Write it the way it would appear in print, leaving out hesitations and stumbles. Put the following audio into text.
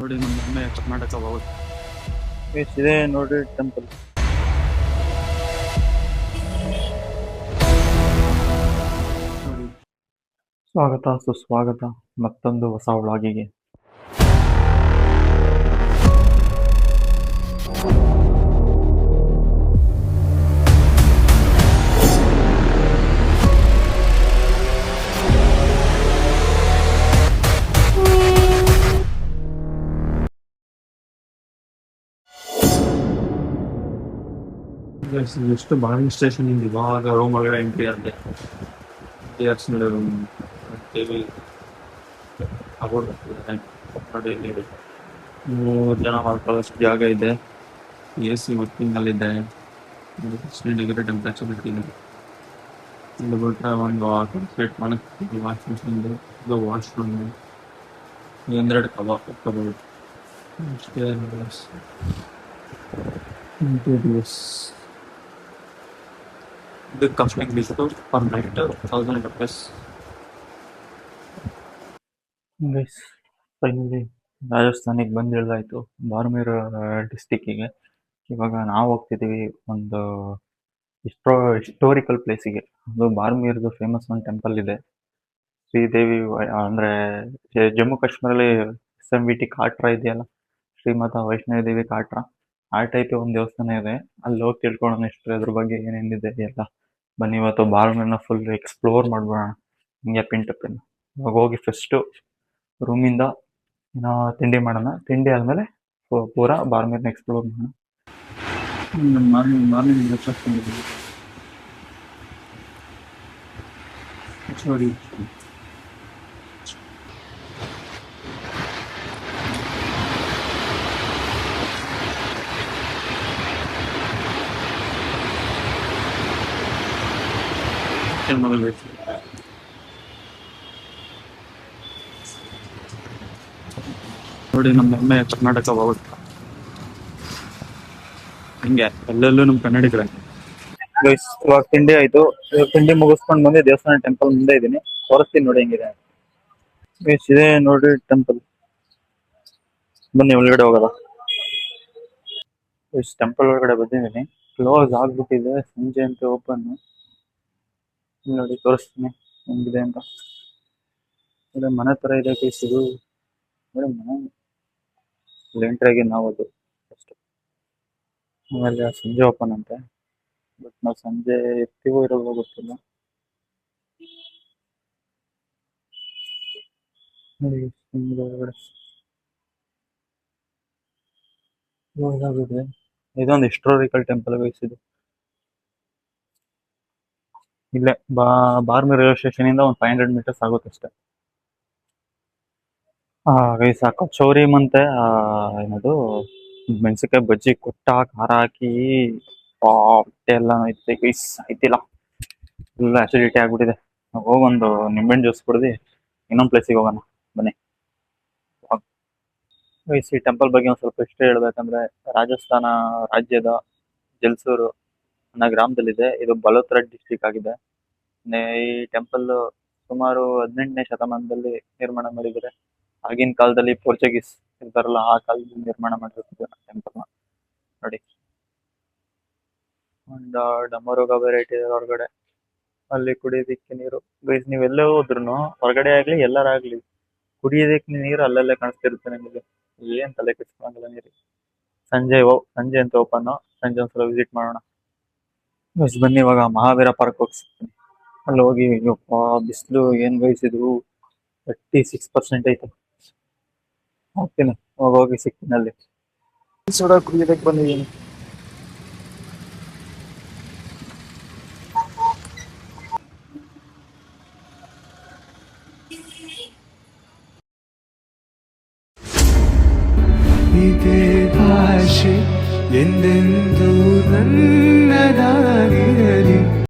ನೋಡಿ ನಮ್ಮ ಹೆಮ್ಮೆ ಕರ್ನಾಟಕ ಹೋಗುತ್ತೆ. ಇದೆ ನೋಡಿ ಟೆಂಪಲ್. ನೋಡಿ ಸ್ವಾಗತ ಸುಸ್ವಾಗತ ಮತ್ತೊಂದು ಹೊಸ ವ್ಲಾಗಿಗೆ. ಎಷ್ಟು ಬಾಂಗ್ ಸ್ಟೇಷನ್ ಇಂದ ಇವಾಗ ರೂಮ್ ಒಳಗಡೆ ಎಂಟ್ರಿ ಅಂತೆ. ಟಿಯರ್ಸ್ ಟಿವಿ ನೋಡಿ, ಇಲ್ಲಿ 3 ಜನ ಮಾಡ್ಕೊಳ್ಳೋಷ್ಟು ಜಾಗ ಇದೆ. AC ವರ್ಕಿಂಗ್ ಅಲ್ಲಿದೆ. 60 ಡಿಗ್ರಿ ಟೆಂಪರೇಚರ್ ಇಟ್ಟಿದೆ. ಇಲ್ಲಿ ಬಿಟ್ರೆ ಒಂದು ಕಂಪ್ಲೀಟ್ ಮಾಡಕ್ಕೆ ವಾಶ್ ಮಿಷಿನ್ ಇದೆ. ಇದು ವಾಶ್ರೂಮ್, ಒಂದೆರಡು ಕಬೋರ್ಡ್ ಅಷ್ಟೇ. ಇಂಟೀರಿಯರ್ಸ್ ಇದು ಕಾಸ್ಟಿಂಗ್ ಬಿಟ್ಟು ಪರ್ ನೈಟ್ 1000 rupees. ಫೈನಲಿ ರಾಜಸ್ಥಾನಿಗೆ ಬಂದಿಳಾಯ್ತು, ಬಾರ್ಮೇರ್ ಡಿಸ್ಟಿಕ್ಕಿಗೆ. ಇವಾಗ ನಾವು ಹೋಗ್ತಿದ್ದೀವಿ ಒಂದು ಹಿಸ್ಟೋರಿಕಲ್ ಪ್ಲೇಸಿಗೆ. ಅದು ಬಾರ್ಮೇರ್ದು ಫೇಮಸ್ ಒಂದು ಟೆಂಪಲ್ ಇದೆ, ಶ್ರೀದೇವಿ. ಅಂದರೆ ಜಮ್ಮು ಕಾಶ್ಮೀರಲ್ಲಿ SMVT ಕಾಟ್ರಾ ಇದೆಯಲ್ಲ, ಶ್ರೀಮಾತಾ ವೈಷ್ಣವಿ ದೇವಿ ಕಾಟ್ರಾ, ಆ ಟೈಪ್ ಒಂದು ದೇವಸ್ಥಾನ ಇದೆ. ಅಲ್ಲಿ ಹೋಗಿ ತಿಳ್ಕೊಳ್ಳೋಣ ಎಷ್ಟು ಅದ್ರ ಬಗ್ಗೆ ಏನೇನಿದೆ ಎಲ್ಲ. ಬನ್ನಿ ಇವತ್ತು ಬಾರ್ಮೇರ್ನ ಫುಲ್ ಎಕ್ಸ್ಪ್ಲೋರ್ ಮಾಡ್ಬೋಣ ಹಿಂಗೆ ಪಿನ್ ಟು ಪಿನ್. ಇವಾಗ ಹೋಗಿ ಫಸ್ಟು ರೂಮಿಂದ ಏನೋ ತಿಂಡಿ ಮಾಡೋಣ. ತಿಂಡಿ ಆದಮೇಲೆ ಪೂರಾ ಬಾರ್ಮೇರ್ನ ಎಕ್ಸ್ಪ್ಲೋರ್ ಮಾಡೋಣ. ಮಾರ್ನಿಂಗ್ ಬ್ರೇಕ್ಫಾಸ್ಟ್ ಮಾಡಿದ್ದೀವಿ. ನೋಡಿ ನೋಡಿ ನಮ್ಮ ಹೆಮ್ಮೆ ಕರ್ನಾಟಕ ಹೋಗುತ್ತೆ. ಹಿಂಗೆ ಎಲ್ಲೆಲ್ಲೂ ನಮ್ಮ ಕನ್ನಡಿಗರೇ. ಇವಾಗ ತಿಂಡಿ ಆಯ್ತು. ಇವಾಗ ತಿಂಡಿ ಮುಗಿಸ್ಕೊಂಡು ಬಂದು ದೇವಸ್ಥಾನ ಟೆಂಪಲ್ ಮುಂದೆ ಇದ್ದೀನಿ, ತೋರಿಸ್ತೀನಿ ನೋಡಿ ಹೆಂಗಿದೆ. ಇದೆ ನೋಡಿ ಟೆಂಪಲ್. ಬನ್ನಿ ಒಳಗಡೆ ಹೋಗೋದ. ಟೆಂಪಲ್ ಒಳಗಡೆ ಬಂದಿದ್ದೀನಿ. ಕ್ಲೋಸ್ ಆಗ್ಬಿಟ್ಟಿದೆ, ಸಂಜೆ ಅಂತ ಓಪನ್. ನೋಡಿ ತೋರಿಸ್ತೀನಿ ಹೆಂಗಿದೆ ಅಂತ. ಮನೆ ತರ ಇದೆ ಕೇಸ್ ಇದು. ಮನೆ ಎಂಟ್ರಾಗಿ ನಾವು ಅದು ಫಸ್ಟ್. ಆಮೇಲೆ ಸಂಜೆ ಓಪನ್ ಅಂತೆ, ಬಟ್ ನಾವು ಸಂಜೆ ಎತ್ತಿಗೂ ಇರೋದು ಗೊತ್ತಿಲ್ಲ. ನೋಡಿ ಒಳಗಡೆ ಇದೊಂದು ಹಿಸ್ಟೋರಿಕಲ್ ಟೆಂಪಲ್ ಇದು. ಇಲ್ಲೇ ಬಾರ್ಮೇರ್ ರೈಲ್ವೆ ಸ್ಟೇಷನ್ ಇಂದ ಒಂದು 500 meters ಆಗುತ್ತೆ ಅಷ್ಟೇ. ಗೈಸ್ ಕಚೋರಿ ಮತ್ತೆ ಏನದು ಮೆಣಸಿನ್ಕಾಯಿ ಬಜ್ಜಿ ಕೊಟ್ಟ ಖಾರ ಹಾಕಿ ಹೊಟ್ಟೆ ಎಲ್ಲ ಐತೆ ಗೈಸ್. ಆಯ್ತಿಲ್ಲ, ಫುಲ್ ಅಸಿಡಿಟಿ ಆಗ್ಬಿಟ್ಟಿದೆ. ಹೋಗೊಂದು ನಿಂಬೆಹಣ್ಣು ಜ್ಯೂಸ್ ಕುಡ್ದು ಇನ್ನೊಂದು ಪ್ಲೇಸಿಗೆ ಹೋಗೋಣ ಬನ್ನಿ. ಗೈಸ್ ಈ ಟೆಂಪಲ್ ಬಗ್ಗೆ ಒಂದು ಸ್ವಲ್ಪ ಹಿಸ್ಟ್ರಿ ಹೇಳ್ಬೇಕಂದ್ರೆ, ರಾಜಸ್ಥಾನ ರಾಜ್ಯದ ಜಲ್ಸೂರು ಅನ್ನೋ ಗ್ರಾಮದಲ್ಲಿದೆ. ಇದು ಬಲೋತ್ರಾ ಡಿಸ್ಟಿಕ್ ಆಗಿದೆ. ಈ ಟೆಂಪಲ್ ಸುಮಾರು 18ನೇ ಶತಮಾನದಲ್ಲಿ ನಿರ್ಮಾಣ ಮಾಡಿದ್ದಾರೆ. ಆಗಿನ ಕಾಲದಲ್ಲಿ ಪೋರ್ಚುಗೀಸ್ ಇರ್ತಾರಲ್ಲ, ಆ ಕಾಲದಲ್ಲಿ ನಿರ್ಮಾಣ ಮಾಡಿರ್ತಾರೆ ಟೆಂಪಲ್ ನ. ನೋಡಿ ಒಂದು ಡಮರುಗ ವೆರೈಟಿ ಹೊರಗಡೆ. ಅಲ್ಲಿ ಕುಡಿಯೋದಿಕ್ಕೆ ನೀರು. ಗೈಸ್ ನೀವೆಲ್ಲೇ ಹೋದ್ರು ಹೊರಗಡೆ ಆಗ್ಲಿ ಎಲ್ಲರಾಗ್ಲಿ, ಕುಡಿಯೋದಕ್ಕೆ ನೀರು ಅಲ್ಲಲ್ಲೇ ಕಾಣಿಸ್ತಿರುತ್ತೆ ನಿಮಗೆ. ಏನ್ ತಲೆ ಕೆಡಿಸ್ಕೊಂಡಲ್ಲ ನೀರು. ಸಂಜೆ ಅಂತ ಓಪನ್. ಸಂಜೆ ಒಂದ್ಸಲ ವಿಸಿಟ್ ಮಾಡೋಣ. ಗೈಸ್ ಬನ್ನಿ ಇವಾಗ ಮಹಾವೀರ ಪಾರ್ಕ್ ಹೋಗ್ತೀನಿ. ಅಲ್ಲಿ ಹೋಗಿ ಬಿಸಿಲು ಏನ್ ಬಯಸಿದ್ರು 36% ಐತೆ. ಹೋಗ್ತೀನಿ, ಹೋಗಿ ಸಿಗ್ತೀನಿ ಅಲ್ಲಿ. ಸೋಡಾ ಕುಡಿಯೋದಕ್ಕೆ ಬಂದಿದ್ದೀನಿ. ಇದೇ ಭಾಷೆ ಎಂದೆಂದೂ ನನ್ನದಾಗಿದೆ.